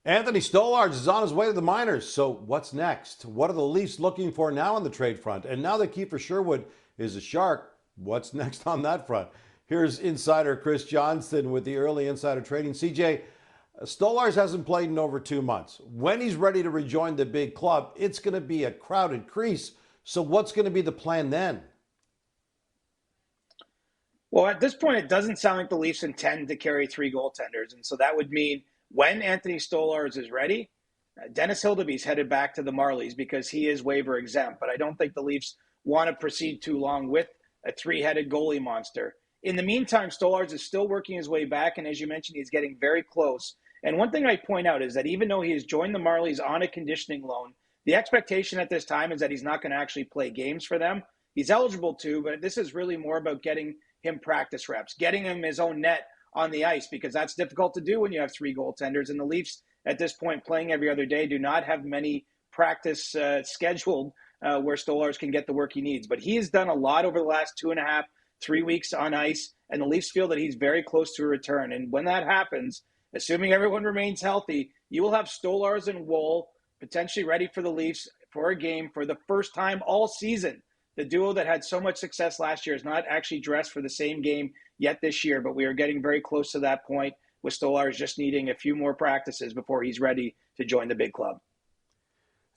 Anthony Stolarz is on his way to the minors. So what's next? What are the Leafs looking for now on the trade front? And now that Kiefer Sherwood is a Shark, what's next on that front? Here's insider Chris Johnston with the early insider trading. CJ, Stolarz hasn't played in over 2 months. When he's ready to rejoin the big club, it's going to be a crowded crease. So what's going to be the plan then? Well, at this point, it doesn't sound like the Leafs intend to carry three goaltenders. And so that would mean when Anthony Stolarz is ready, Dennis Hildeby's headed back to the Marlies because he is waiver exempt. But I don't think the Leafs want to proceed too long with a three-headed goalie monster. In the meantime, Stolarz is still working his way back. And as you mentioned, he's getting very close. And one thing I point out is that even though he has joined the Marlies on a conditioning loan, the expectation at this time is that he's not going to actually play games for them. He's eligible to, but this is really more about getting him practice reps, getting him his own net on the ice, because that's difficult to do when you have three goaltenders. And the Leafs, at this point, playing every other day, do not have many practice scheduled where Stolarz can get the work he needs. But he has done a lot over the last 2.5, 3 weeks on ice, and the Leafs feel that he's very close to a return. And when that happens, assuming everyone remains healthy, you will have Stolarz and Woll potentially ready for the Leafs for a game for the first time all season. The duo that had so much success last year is not actually dressed for the same game yet this year, but we are getting very close to that point, with Stolarz just needing a few more practices before he's ready to join the big club.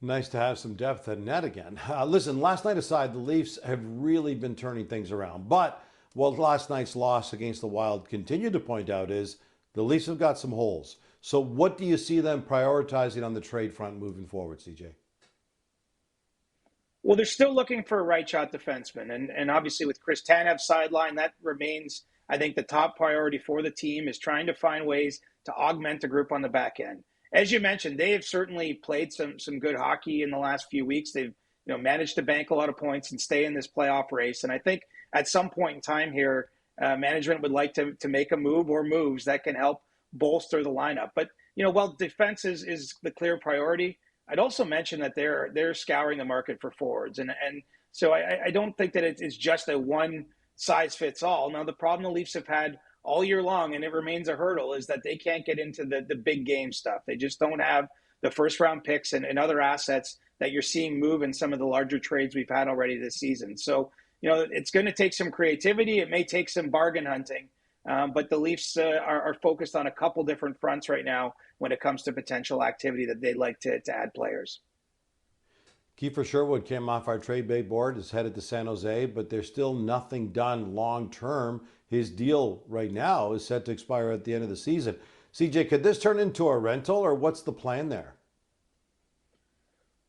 Nice to have some depth at net again. Listen, last night aside, the Leafs have really been turning things around. But what last night's loss against the Wild continued to point out is the Leafs have got some holes. So what do you see them prioritizing on the trade front moving forward, CJ? Well, they're still looking for a right shot defenseman. And obviously with Chris Tanev sideline, that remains, I think, the top priority for the team, is trying to find ways to augment the group on the back end. As you mentioned, they have certainly played some good hockey in the last few weeks. They've managed to bank a lot of points and stay in this playoff race. And I think at some point in time here, management would like to make a move or moves that can help bolster the lineup. But, while defense is the clear priority, I'd also mention that they're scouring the market for forwards. And so I don't think that it's just a one size fits all. Now, the problem the Leafs have had all year long, and it remains a hurdle, is that they can't get into the big game stuff. They just don't have the first round picks and other assets that you're seeing move in some of the larger trades we've had already this season. So, it's going to take some creativity. It may take some bargain hunting. But the Leafs are focused on a couple different fronts right now when it comes to potential activity that they'd like to add players. Kiefer Sherwood came off our trade bait board, is headed to San Jose, but there's still nothing done long term. His deal right now is set to expire at the end of the season. CJ, could this turn into a rental, or what's the plan there?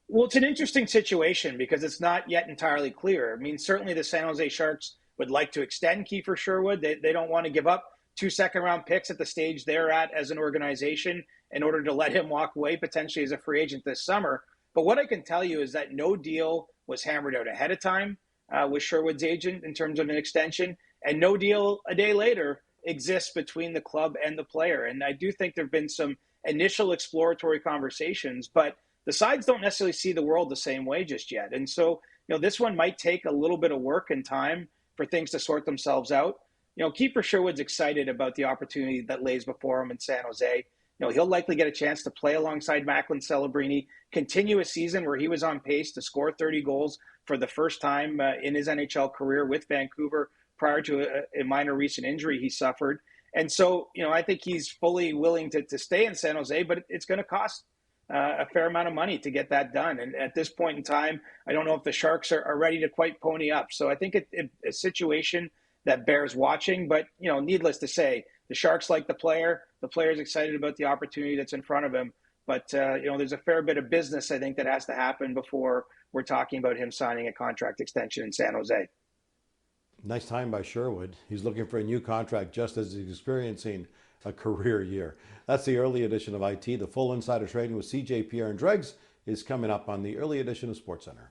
Well, it's an interesting situation because it's not yet entirely clear. I mean, certainly the San Jose Sharks would like to extend Kiefer Sherwood. They don't want to give up 2 second-round picks at the stage they're at as an organization in order to let him walk away potentially as a free agent this summer. But what I can tell you is that no deal was hammered out ahead of time with Sherwood's agent in terms of an extension, and no deal a day later exists between the club and the player. And I do think there have been some initial exploratory conversations, but the sides don't necessarily see the world the same way just yet. And so, this one might take a little bit of work and time for things to sort themselves out. Kiefer Sherwood's excited about the opportunity that lays before him in San Jose. He'll likely get a chance to play alongside Macklin Celebrini, continue a season where he was on pace to score 30 goals for the first time in his NHL career with Vancouver prior to a minor recent injury he suffered. And so, I think he's fully willing to stay in San Jose, but it's going to cost a fair amount of money to get that done. And at this point in time, I don't know if the Sharks are ready to quite pony up. So I think it's a situation that bears watching. But, needless to say, the Sharks like the player. The player's excited about the opportunity that's in front of him. But, there's a fair bit of business, I think, that has to happen before we're talking about him signing a contract extension in San Jose. Nice time by Sherwood. He's looking for a new contract just as he's experiencing a career year. That's the early edition of IT. The full insider trading with CJ, Pierre, and Dregs is coming up on the early edition of SportsCenter.